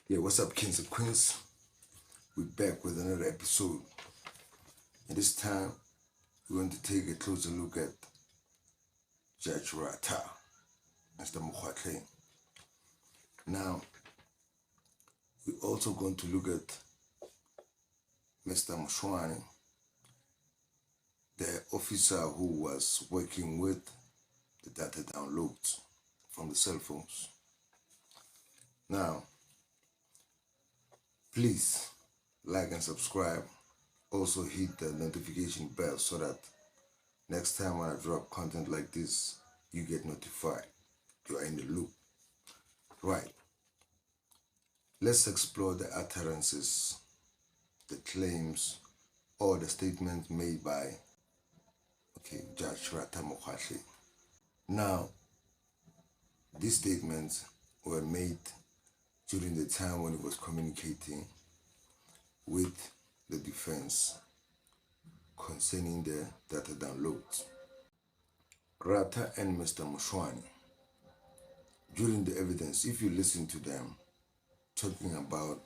Yeah, what's up, kings and queens? We're back with another episode. And this time, we're going to take a closer look at Judge Ratha, Mr. Mokgwatleng. Now, we're also going to look at Mr. Mshwane, the officer who was working with the data downloads from the cell phones. Now, please like and subscribe. Also hit the notification bell so that next time when I drop content like this, you get notified. You are in the loop. Right. Let's explore the utterances, the claims, or the statements made by Judge Ratha Mokgwatleng. Now, these statements were made during the time when he was communicating with the defense concerning the data downloads. Ratha and Mr. Mshwane, during the evidence, if you listen to them talking about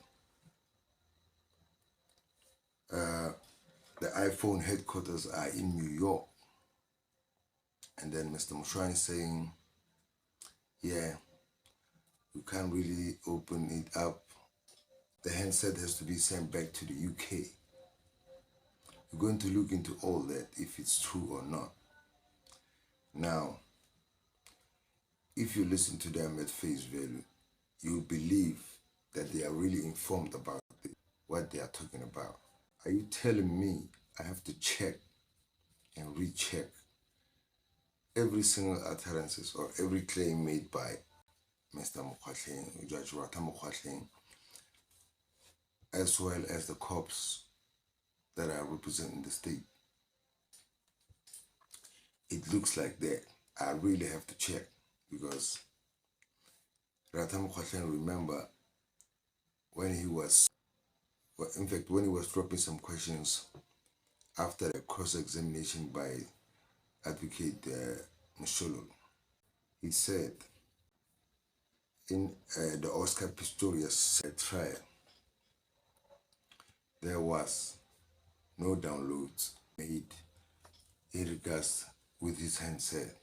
the iPhone headquarters are in New York, and then Mr. Mshwane saying, yeah, you can't really open it up. The handset has to be sent back to the UK. We're going to look into all that, if it's true or not. Now, if you listen to them at face value, you believe that they are really informed about what they are talking about. Are you telling me I have to check and recheck every single utterances or every claim made by Mr. Mokgwatleng, Judge Ratha Mokgwatleng, as well as the cops that are representing the state? It looks like that. I really have to check, because Ratha Mokgwatleng, remember when he was, in fact, when he was dropping some questions after a cross-examination by Advocate Msholo, he said in the Oscar Pistorius trial, there was no downloads made in regards with his handset.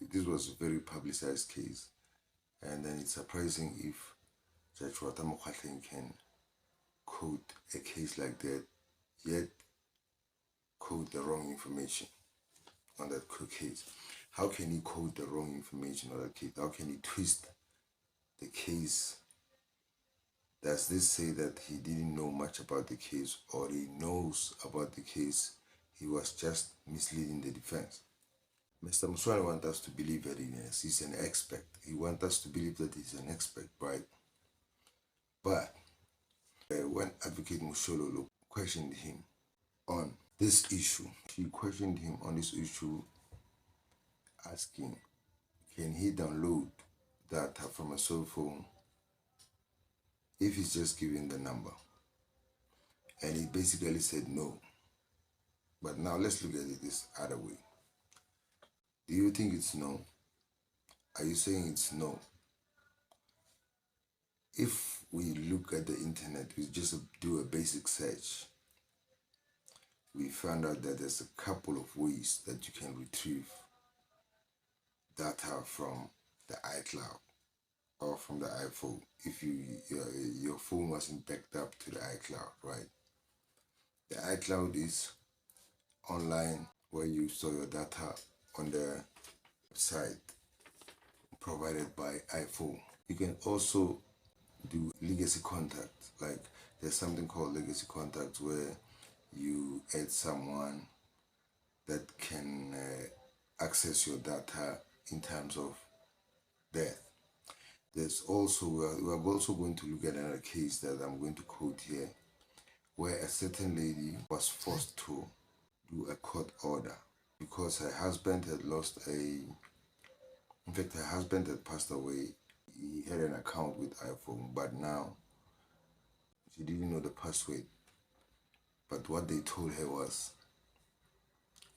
This was a very publicized case, and then it's surprising if Judge Ratha Mokgwatleng can quote a case like that, yet quote the wrong information on that case. How can he quote the wrong information on that case? How can he twist the case? Does this say that he didn't know much about the case, or he knows about the case, he was just misleading the defense? Mr. Mshwane wants us to believe that he's an expert. He wants us to believe that he's an expert, right? But when Advocate Msholo questioned him on this issue, she questioned him on this issue, asking, can he download data from a cell phone if he's just given the number? And he basically said no. But now let's look at it this other way. Do you think it's no? Are you saying it's no? If we look at the internet, we just do a basic search, we found out that there's a couple of ways that you can retrieve data from the iCloud or from the iPhone if your phone wasn't backed up to the iCloud, right? The iCloud is online where you store your data on the website provided by iPhone. You can also do legacy contacts. Like there's something called legacy contacts where you add someone that can access your data in terms of death. There's also, we're also going to look at another case that I'm going to quote here, where a certain lady was forced to do a court order because her husband had in fact, her husband had passed away. He had an account with iPhone, but now she didn't know the password. But what they told her was,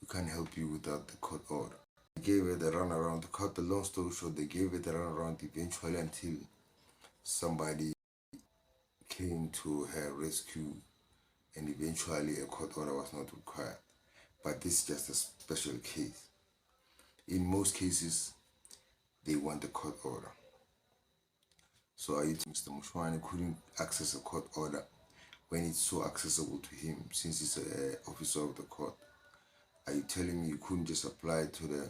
we can't help you without the court order. They gave her the runaround. To cut the long story short, they gave her the runaround eventually until somebody came to her rescue, and eventually a court order was not required. But this is just a special case. In most cases, they want a court order. So are you telling Mr. Mushwani couldn't access a court order when it's so accessible to him since he's an officer of the court? Are you telling me you couldn't just apply to the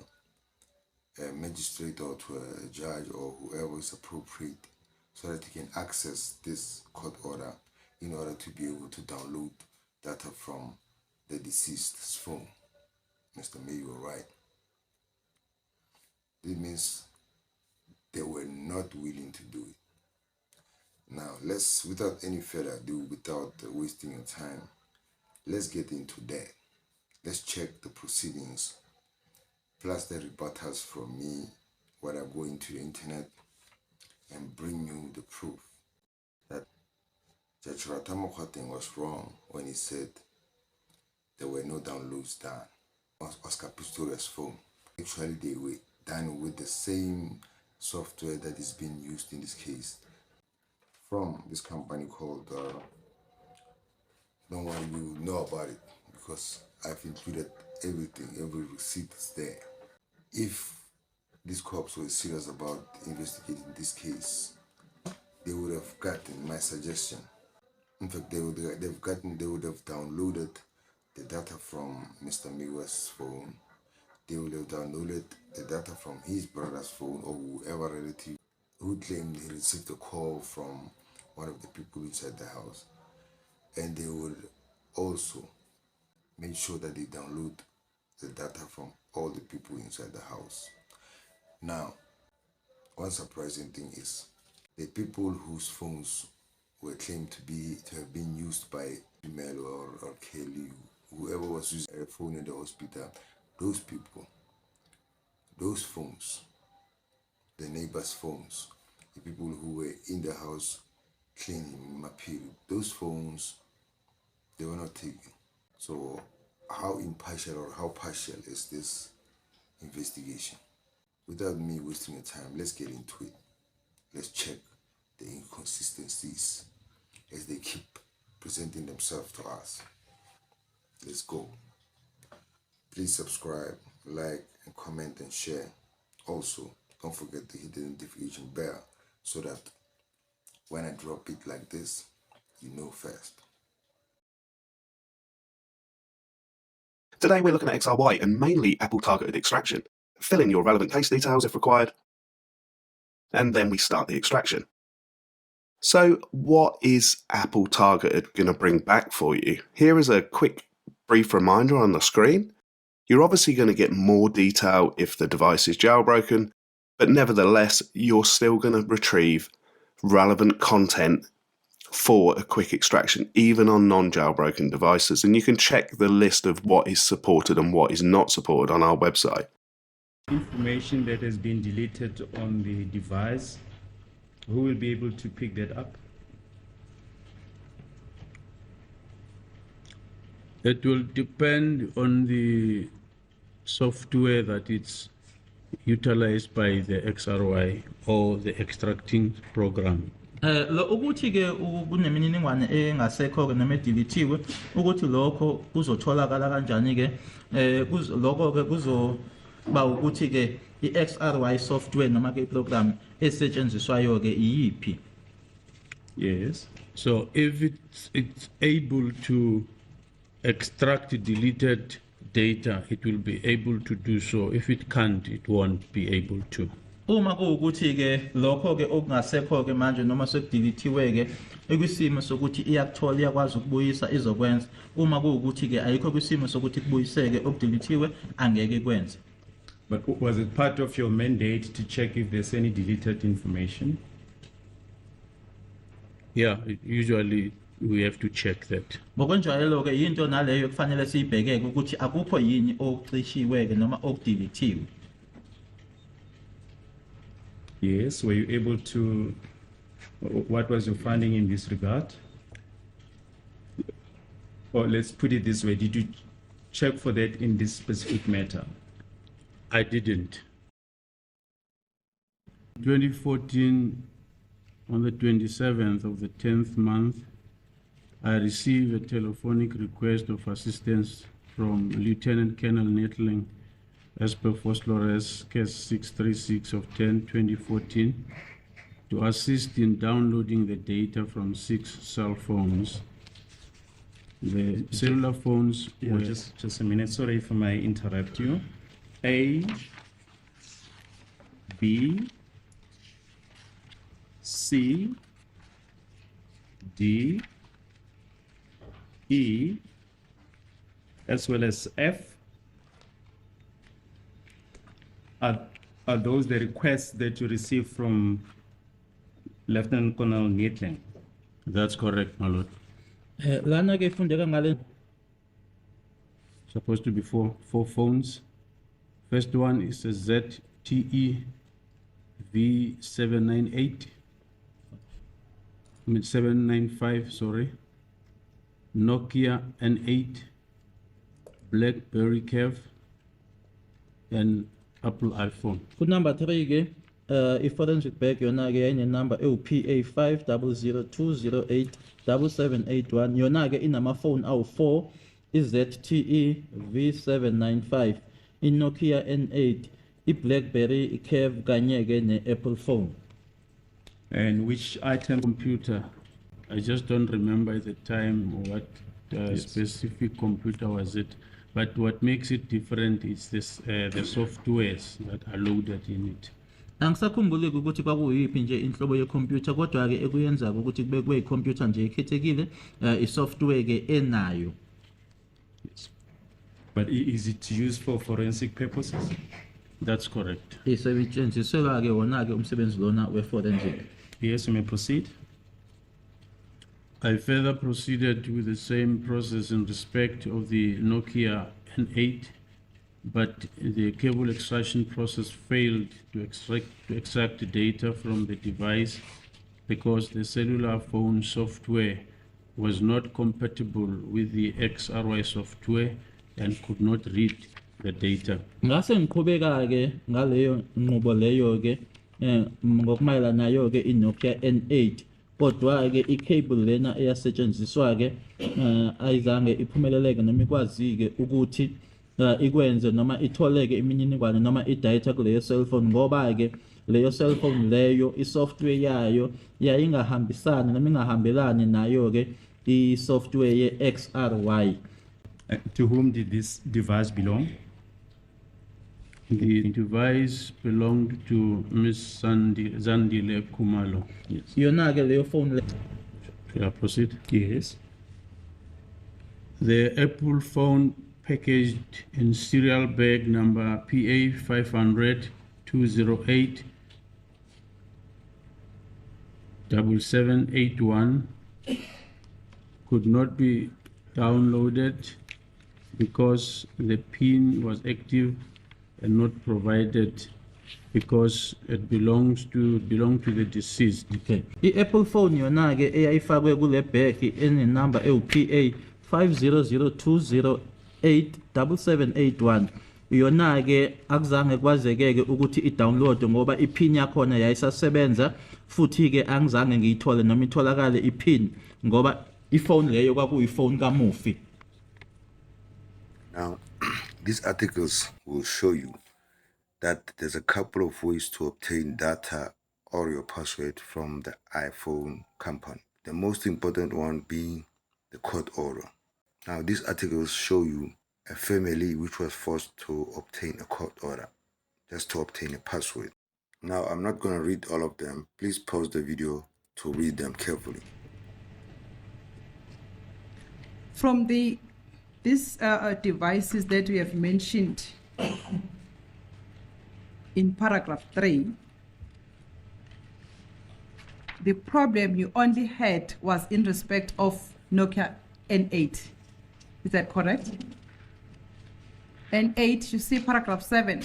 magistrate or to a judge or whoever is appropriate so that he can access this court order in order to be able to download data from the deceased's phone? Mr. May, you're right. It means they were not willing to do it. Now, let's, without any further ado, without wasting your time, let's get into that. Let's check the proceedings, plus the rebuttals from me, what I go into the internet, and bring you the proof that Judge Ratha was wrong when he said there were no downloads done on Oscar Pistorius' phone. Actually, they were done with the same software that is being used in this case from this company called, don't worry, you know about it because I've included everything, every receipt is there. If these cops were serious about investigating this case, they would have gotten my suggestion. In fact, they would have downloaded the data from Mr. Miwa's phone. They would have downloaded the data from his brother's phone or whoever relative who claimed he received a call from one of the people inside the house. And they would also make sure that they download the data from all the people inside the house. Now, one surprising thing is the people whose phones were claimed to have been used by Mel or Kelly, whoever was using a phone in the hospital, those people, those phones, the neighbors' phones, the people who were in the house cleaning Mapiri, those phones, they were not taken. So how impartial or how partial is this investigation? Without me wasting your time, let's get into it. Let's check the inconsistencies as they keep presenting themselves to us. Let's go. Please subscribe, like, and comment and share. Also, don't forget to hit the notification bell so that when I drop it like this, you know first. Today we're looking at XRY and mainly Apple targeted extraction. Fill in your relevant case details if required, and then we start the extraction. So what is Apple targeted going to bring back for you? Here is a quick brief reminder on the screen. You're obviously going to get more detail if the device is jailbroken, but nevertheless you're still going to retrieve relevant content for a quick extraction, even on non-jailbroken devices. And you can check the list of what is supported and what is not supported on our website. Information that has been deleted on the device, who will be able to pick that up? It will depend on the software that it's utilized by the XRY or the extracting program. Ukuthi ke kunemininingwane engasekho ke noma edilithiwe ukuthi lokho kuzotholakala kanjani ke lokho ke kuzoba ukuthi ke iXRY software noma ke program esetshenziswayo ke iyiphi. Yes, so if it's able to extract deleted data, it will be able to do so. If it can't, it won't be able to. Uma kuukuthi ke lokho ke okungasekho ke manje noma sekudilithiwe ke ekwisimo sokuthi iyakuthola iyakwazi ukubuyisa izokwenza. Uma kuukuthi ke ayikho kwisimo sokuthi kubuyiseke okudilithiwe angeke kwenze. But was it part of your mandate to check if there's any deleted information? Yeah, usually we have to check that. Ngokunjalo ke into naleyo kufanele siyibhekeke ukuthi akupho yini okucishiwe ke noma okudilithiwe. Yes, were you able to, what was your finding in this regard? Or let's put it this way, did you check for that in this specific matter? I didn't. 2014 on the 27th of the 10th month, I received a telephonic request of assistance from Lieutenant Colonel Nettling as per Flores case 636 of 10/2014 to assist in downloading the data from 6 cell phones. The cellular phones Yeah, were just a minute. Sorry if I may interrupt you. A, B, C, D, E, as well as F are those the requests that you received from Lieutenant Colonel Nettling? That's correct, my lord. Lana ke ifundeka ngale Supposed to be four phones. First one is a ZTE V798. 795, sorry. Nokia N8, BlackBerry Curve, and Apple iPhone. ku number 3 ke i-forensic bag yona ke yayine number ewu-PA 5002087781 yona ke inamafoni awu-4 i-ZTE V795 i-Nokia N8 i-BlackBerry Curve kanye ke ne-Apple phone. And which item? Computer, I just don't remember at the time what Yes. specific computer was it, but what makes it different is this, the softwares that are loaded in it. Angisakhumbuleki ukuthi kwakuyiphi nje inhlobo yekhompyutha kodwa ke ekuyenzaka ukuthi kube kuyikhompyutha nje ekhethekile isoftware ke enayo. Yes. But is it used for forensic purposes? That's correct. Isebenzisela ke wona ke umsebenzi lona we-forensic. Yes, you may proceed. I further proceeded with the same process in respect of the Nokia N8, but the cable extraction process failed to extract data from the device because the cellular phone software was not compatible with the XRY software and could not read the data. Ngase ngiqhubeka ke ngaleyo nqubo leyo ke ngokumayela nayo ke iNokia N8 kodwa ke i-cable lena eyasetshenziswa ke ayizange iphumeleleke noma ikwazi ke ukuthi ikwenze noma itholeke imininingwane noma i-data kuleyo cellphone ngoba ke leyo cellphone leyo i-software yayo yayingahambisani noma ingahambelani nayo ke i-software ye-XRY. To whom did this device belong? The device belonged to Ms. Zandile Kumalo. Yes. Yona ke leyo phone Shall I proceed? Yes. The Apple phone packaged in serial bag number PA 500 208 7781 could not be downloaded because the PIN was active and not provided because it belonged to the deceased. Okay. I-Apple phone yona ke eyayifakwe kule bag enenumber ewu-PA 5002087781 yona ke akuzange kwazekeke ukuthi i-download ngoba i-pin yakhona yayisasebenza futhi ke angizange ngiyithole noma itholakale i-pin ngoba ifone leyo kwakuyifone kamufi. Now, these articles will show you that there's a couple of ways to obtain data or your password from the iPhone company. The most important one being the court order. Now, these articles show you a family which was forced to obtain a court order just to obtain a password. Now, I'm not going to read all of them. Please pause the video to read them carefully. From these devices that we have mentioned in paragraph 3, the problem you only had was in respect of Nokia N8. Is that correct? N8, you see paragraph 7.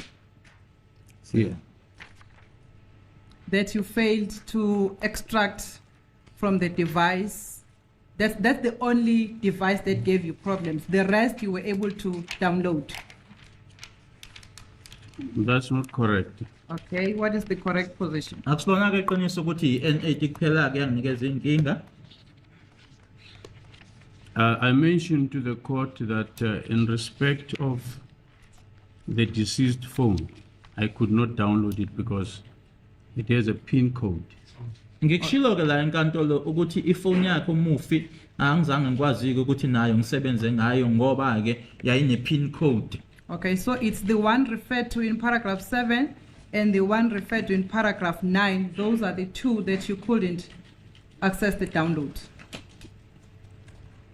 Yeah. That you failed to extract from the device. That's the only device that gave you problems. The rest you were able to download. That's not correct. Okay, what is the correct position? Akusona ke iqiniso ukuthi i-N8 kuphela ke yanginikeza inkinga. I mentioned to the court that in respect of the deceased phone, I could not download it because it has a PIN code. Ngikushilo ke la enkantolo ukuthi ifoni yakhe umufi angizange ngikwazi ukuthi nayo ngisebenze ngayo ngoba ke yayine PIN code. Okay, so it's the one referred to in paragraph 7 and the one referred to in paragraph 9. Those are the two that you couldn't access the download.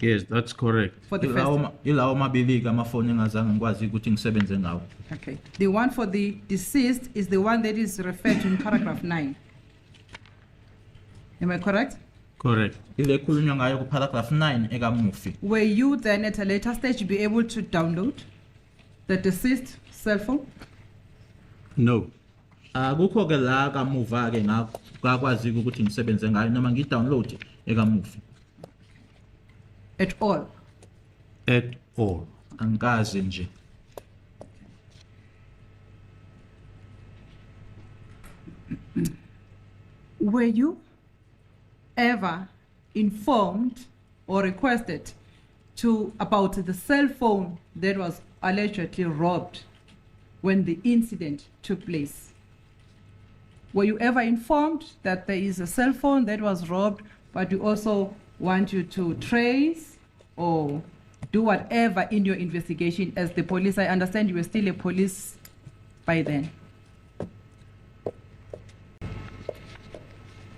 Yes, that's correct. For the first. Ilawo mabili ke amafoni engazange ngikwazi ukuthi ngisebenze ngawo. Okay. The one for the deceased is the one that is referred to in paragraph 9. Am I correct? Correct. Ile khulunywa ngayo ku paragraph 9 ekamufi. Were you then at a later stage be able to download the deceased cell phone? No. Akukho ke la kamuva ke ngakwazi ukuthi ngisebenze ngayo noma ngidownload ekamufi. At all? At all. Angikazi nje. Were you ever informed or requested about the cell phone that was allegedly robbed when the incident took place? Were you ever informed that there is a cell phone that was robbed, but you also want you to trace or do whatever in your investigation as the police? I understand you were still a police by then.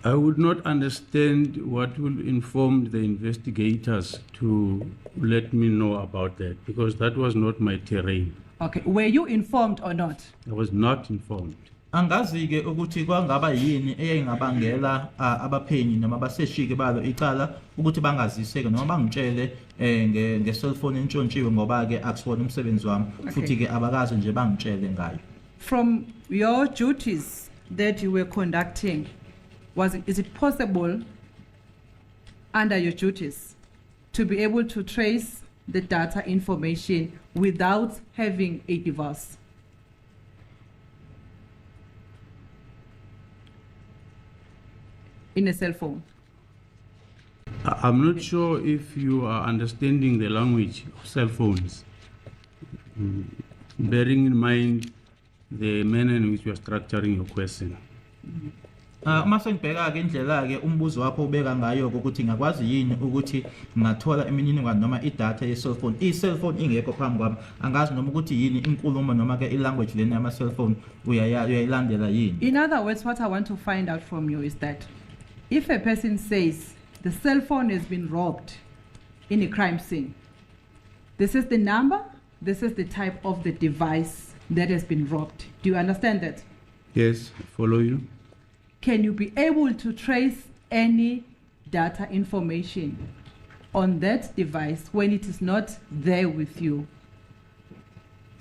I would not understand what will inform the investigators to let me know about that because that was not my terrain. Okay, were you informed or not? I was not informed. Angazi ke ukuthi kwangaba yini eyayingabangela abaphenyi noma abaseshike balo icala ukuthi bangaziseke noma bangitshele nge-cellphone entshontshiwe ngoba ke akusona umsebenzi wami futhi ke abakazi nje bangitshele ngayo. From your duties that you were conducting, is it possible under your duties to be able to trace the data information without having a device? In a cell phone? I'm not sure if you are understanding the language of cell phones, bearing in mind the manner in which you are structuring your question. Mase ngibheka ke indlela ke umbuzo wakho ubeka ngayo ukuthi ngakwazi yini ukuthi ngathola imininingwane noma idata ye-cellphone. I-cellphone ingekho phambi kwami. Angazi noma ukuthi yini inkulumo noma ke i-language lena yama-cellphone uyayilandela yini. In other words, what I want to find out from you is that if a person says the cell phone has been robbed in a crime scene, this is the number, this is the type of the device that has been robbed. Do you understand that? Yes, I follow you. Can you be able to trace any data information on that device when it is not there with you?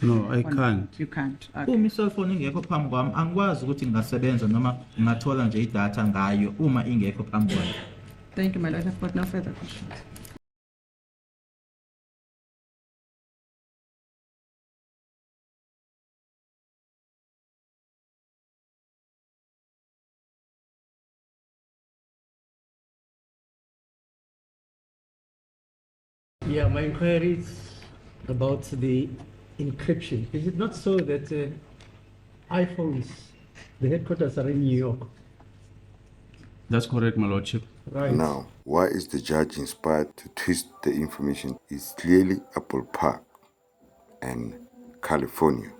No, I can't. You can't. Okay. Uma i-cellphone ingekho phambi kwami angikwazi ukuthi ngingasebenza noma ngingathola nje idata ngayo uma ingekho phambi kwami. Thank you, my lord. I've got no further questions. Yeah, my inquiry is about the encryption. Is it not so that iPhones, the headquarters are in New York? That's correct, my lordship. Right. Now, why is the judge inspired to twist the information? It's clearly Apple Park and California.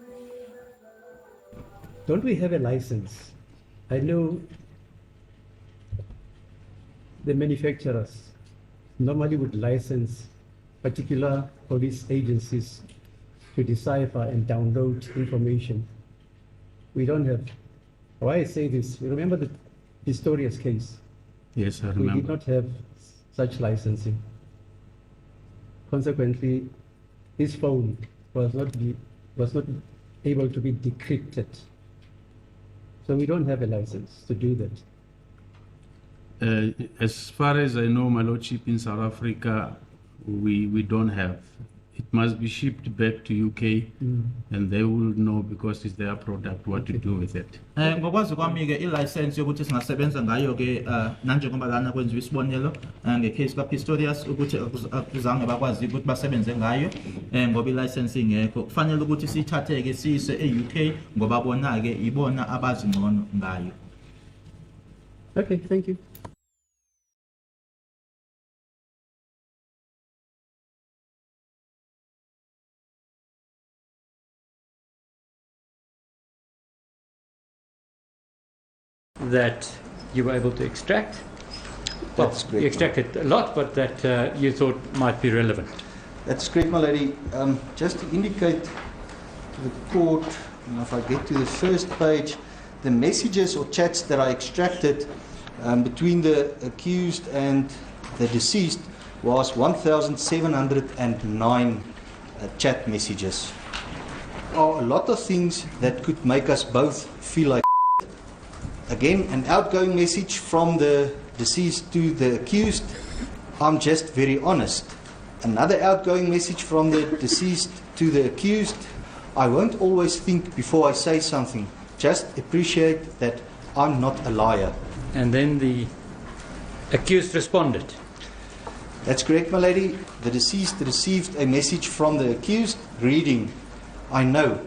Don't we have a license? I know the manufacturers normally would license particular police agencies to decipher and download information. We don't have. Why I say this, you remember the Pistorius case? Yes, I We did remember. not have such licensing. Consequently, this phone was not able to be decrypted. So we don't have a license to do that. As far as I know, my lordship, in South Africa, we don't have It must be shipped back to UK, and they will know, because it's their product, what to do with it. Ngokwazi kwami ke i-license yokuthi singasebenza ngayo ke nanjengoba lana kwenziwa isibonelo ngecase kaPistorius ukuthi akuzange bakwazi ukuthi basebenze ngayo ngoba i-license ingekho, kufanele ukuthi siyithathe ke siyise e-UK ngoba bona ke ibona abazi ngcono ngayo. Okay, thank you. That you were able to extract. Well, That's great. you extracted a lot, but that you thought might be relevant. That's great, my lady. Just to indicate to the court, and if I get to the first page, the messages or chats that I extracted between the accused and the deceased was 1,709 chat messages. Are a lot of things that could make us both feel like again, an outgoing message from the deceased to the accused, I'm just very honest. Another outgoing message from the deceased to the accused, I won't always think before I say something. Just appreciate that I'm not a liar. And then the accused responded. That's correct, my lady. The deceased received a message from the accused reading, I know